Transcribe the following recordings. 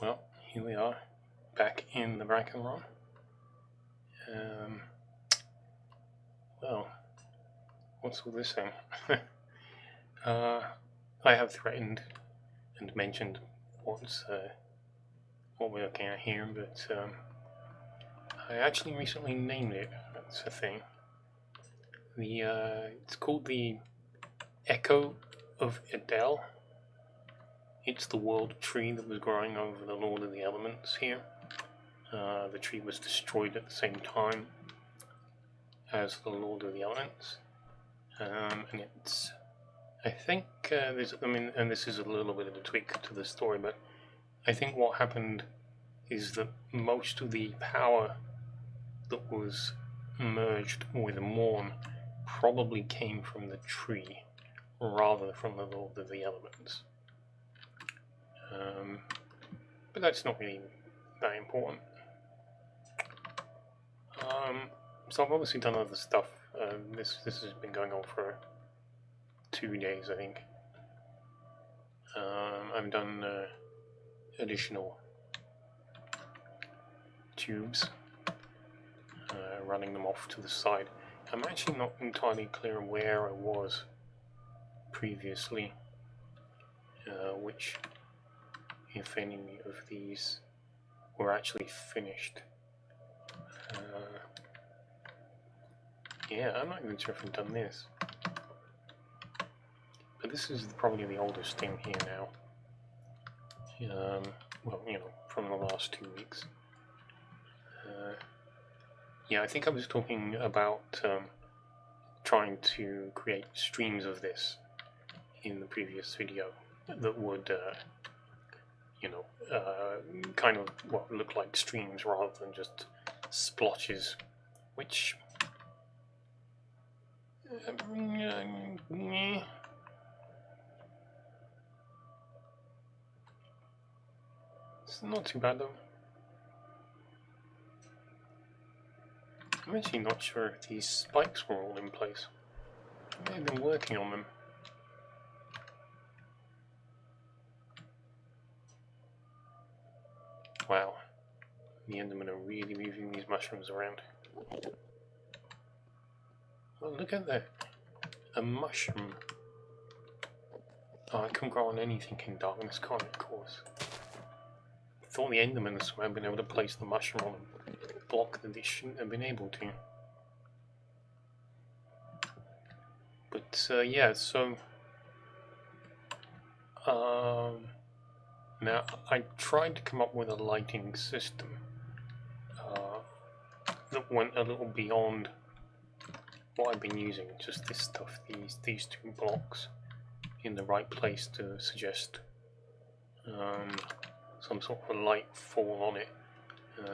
Well, here we are, back in the Brakenrahm. Well, what's all this thing? I have threatened and mentioned what we're looking at here, but I actually recently named it. That's a thing. It's called the Echo of Adele. It's the world tree that was growing over the Lord of the Elements here. The tree was destroyed at the same time as the Lord of the Elements, and it's. I think and this is a little bit of a tweak to the story, but I think what happened is that most of the power that was merged with Mawn probably came from the tree rather than from the Lord of the Elements. But that's not really that important. So I've obviously done other stuff. This has been going on for 2 days, I think. I've done additional tubes, running them off to the side. I'm actually not entirely clear where I was previously, which, if any of these were actually finished. Yeah, I'm not even sure if I've done this. But this is probably the oldest thing here now. Well, from the last 2 weeks. Yeah, I think I was talking about trying to create streams of this in the previous video that would, kind of look like streams rather than just splotches, which it's not too bad though. I'm actually not sure if these spikes were all in place. I may have been working on them. Wow, the Endermen are really moving these mushrooms around. Well, look at that. A mushroom. Oh, it can grow on anything in darkness, can't it, of course. I thought the Endermans would have been able to place the mushroom on a block that they shouldn't have been able to. But, yeah, so... now, I tried to come up with a lighting system that went a little beyond what I've been using, just this stuff, these 2 blocks in the right place to suggest some sort of a light fall on it.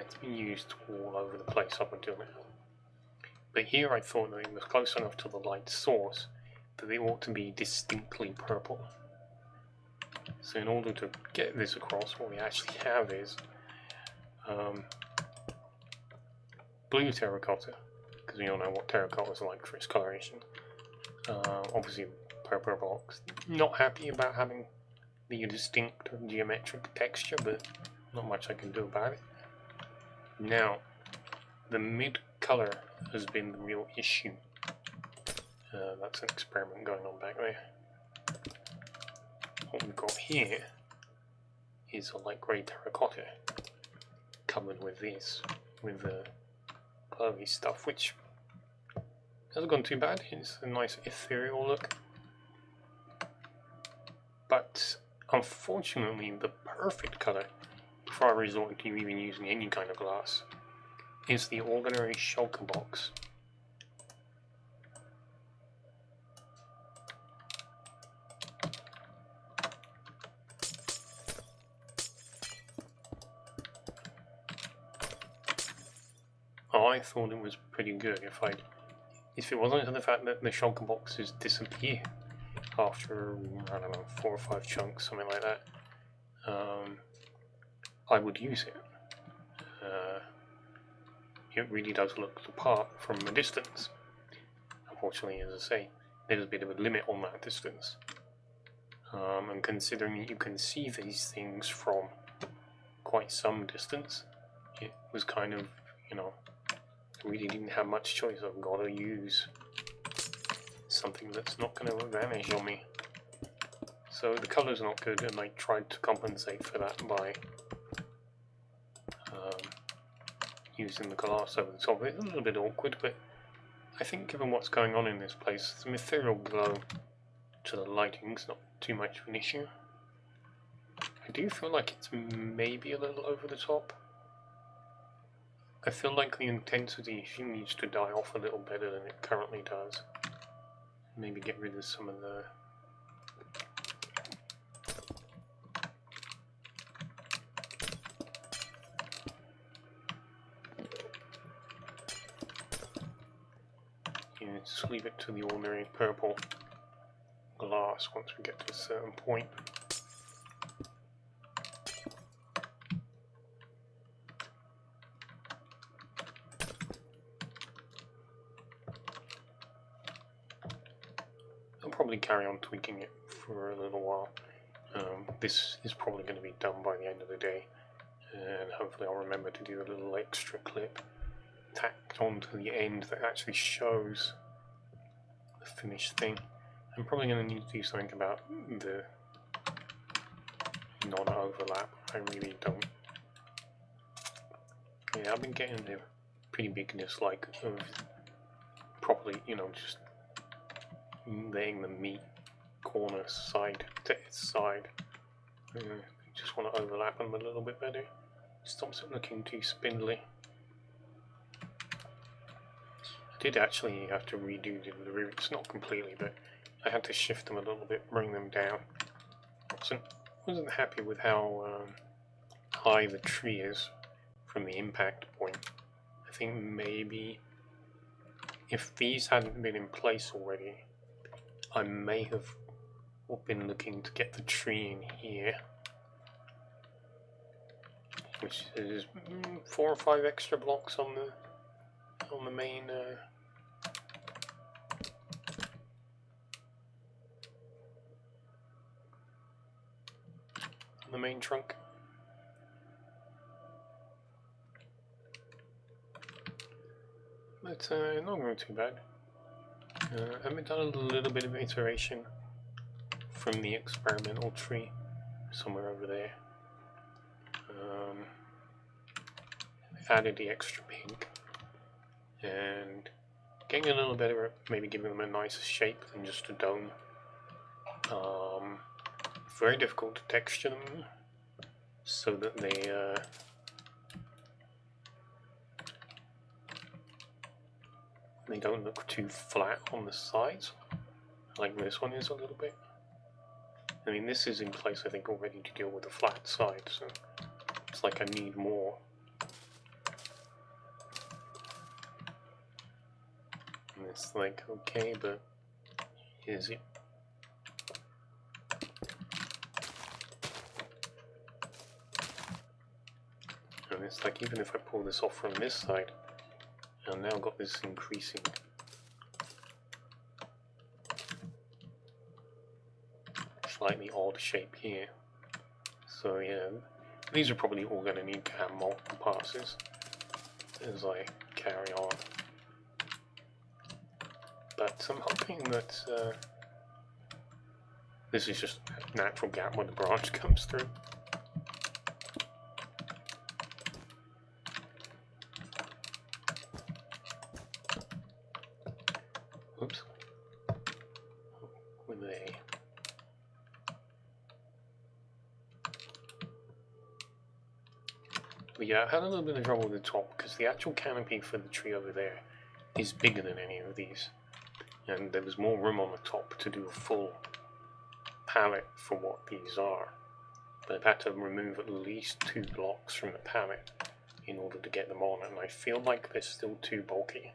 It's been used all over the place up until now. But here I thought that it was close enough to the light source that it ought to be distinctly purple. So in order to get this across, what we actually have is blue terracotta, because we all know what terracotta is like for its coloration. Obviously purple blocks. Not happy about having the distinct geometric texture, but not much I can do about it. Now, the mid color has been the real issue. That's an experiment going on back there. What we've got here is a light grey terracotta covered with this, with the glowy stuff, which hasn't gone too bad. It's a nice ethereal look. But unfortunately, the perfect colour, before I resort to even using any kind of glass, is the ordinary shulker box. I thought it was pretty good if it wasn't for the fact that the shulker boxes disappear after, I don't know, 4 or 5 chunks, something like that. I would use it. It really does look the part from a distance. Unfortunately, as I say, there's a bit of a limit on that distance. And considering that you can see these things from quite some distance, it was kind of, you know, I really didn't have much choice. I've got to use something that's not going to vanish on me. So the colour's not good, and I tried to compensate for that by using the glass over the top of it. It's a little bit awkward, but I think given what's going on in this place, some ethereal glow to the lighting's not too much of an issue. I do feel like it's maybe a little over the top. I feel like the intensity needs to die off a little better than it currently does. Maybe get rid of some of the just leave it to the ordinary purple glass once we get to a certain point. I'll probably carry on tweaking it for a little while. This is probably going to be done by the end of the day, and hopefully I'll remember to do a little extra clip tacked onto the end that actually shows the finished thing. I'm probably going to need to do something about the non-overlap. I really don't. Yeah, I've been getting a pretty big dislike of properly, you know, just laying the meat corner side to its side. Just want to overlap them a little bit better. Stops it looking too spindly. I did actually have to redo the roots, not completely, but I had to shift them a little bit, bring them down. Wasn't happy with how high the tree is from the impact point. I think maybe if these hadn't been in place already, I may have been looking to get the tree in here, which is 4 or 5 extra blocks on the main trunk. But not going too bad. I've done a little bit of iteration from the experimental tree somewhere over there. Added the extra pink and getting a little better at maybe giving them a nicer shape than just a dome. Very difficult to texture them so that they don't look too flat on the sides, like this one is a little bit. I mean, this is in place, I think, already to deal with the flat side, so it's like I need more. And it's like, okay, but is it? And it's like, even if I pull this off from this side, I've now got this increasing slightly odd shape here. So yeah, these are probably all going to need to have multiple passes as I carry on. But I'm hoping that this is just a natural gap where the branch comes through. Oops. Were they? But yeah, I had a little bit of trouble with the top because the actual canopy for the tree over there is bigger than any of these. And there was more room on the top to do a full palette for what these are. But I've had to remove at least 2 blocks from the palette in order to get them on, and I feel like they're still too bulky.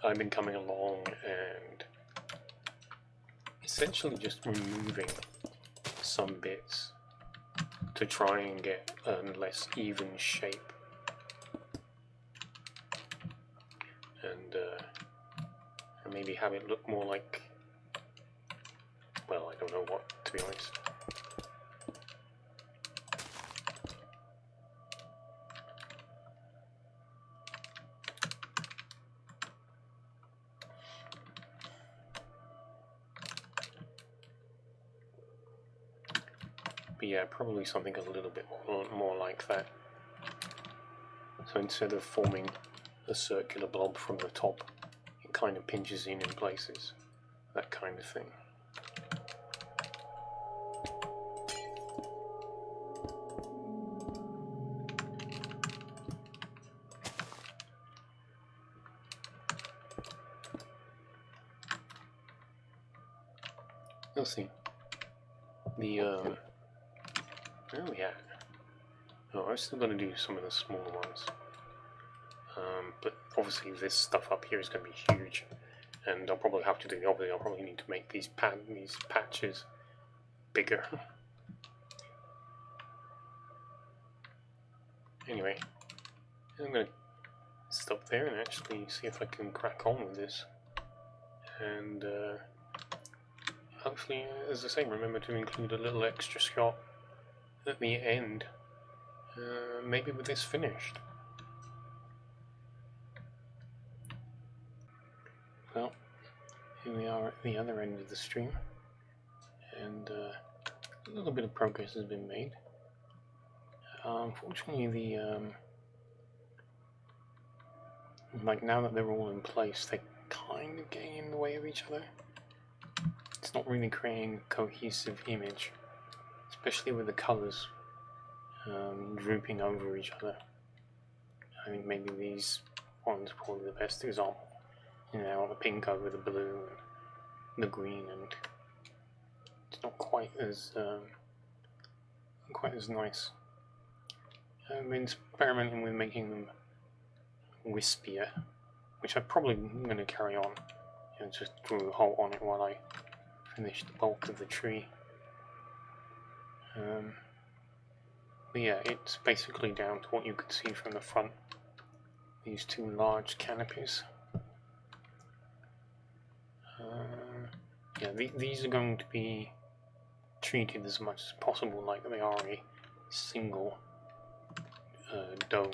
I've been coming along and essentially just removing some bits to try and get a less even shape. And maybe have it look more like, well, I don't know what, to be honest. But yeah, probably something a little bit more like that. So instead of forming a circular blob from the top, it kind of pinches in places. That kind of thing. We'll see. Where are we at? Oh, I've still got to do some of the smaller ones. But obviously this stuff up here is going to be huge, and I'll probably have to do the opposite. I'll probably need to make these patches bigger. Anyway, I'm going to stop there and actually see if I can crack on with this. And hopefully, as I say, remember to include a little extra shot at the end, maybe with this finished. Well, here we are at the other end of the stream, and a little bit of progress has been made. Unfortunately, like now that they're all in place, they're kind of getting in the way of each other. It's not really creating a cohesive image, especially with the colours drooping over each other. I think maybe these ones are probably the best example. You know, the pink over the blue and the green, and it's not quite as nice. I've been experimenting with making them wispier, which I'm probably going to carry on. You know, just draw a hole on it while I finish the bulk of the tree. But yeah, it's basically down to what you could see from the front. These two large canopies. Yeah, these are going to be treated as much as possible like they are a single dome.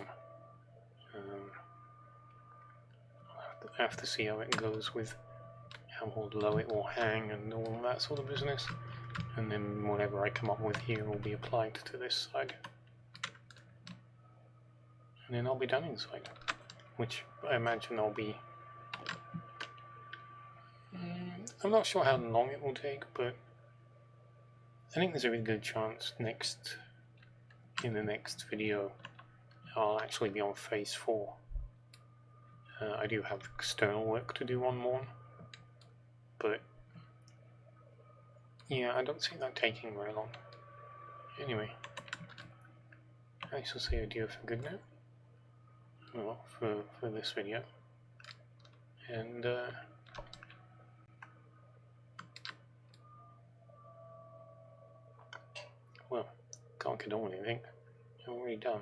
I'll have to see how it goes with how low it will hang and all that sort of business, and then whatever I come up with here will be applied to this side, and then I'll be done inside, which I imagine I'll be I'm not sure how long it will take, but I think there's a really good chance in the next video I'll actually be on phase 4. I do have external work to do on Mawn, but yeah, I don't see that taking very long. Anyway, I shall say adieu for good now. Well, for this video, and well, can't get on with anything. I'm already done.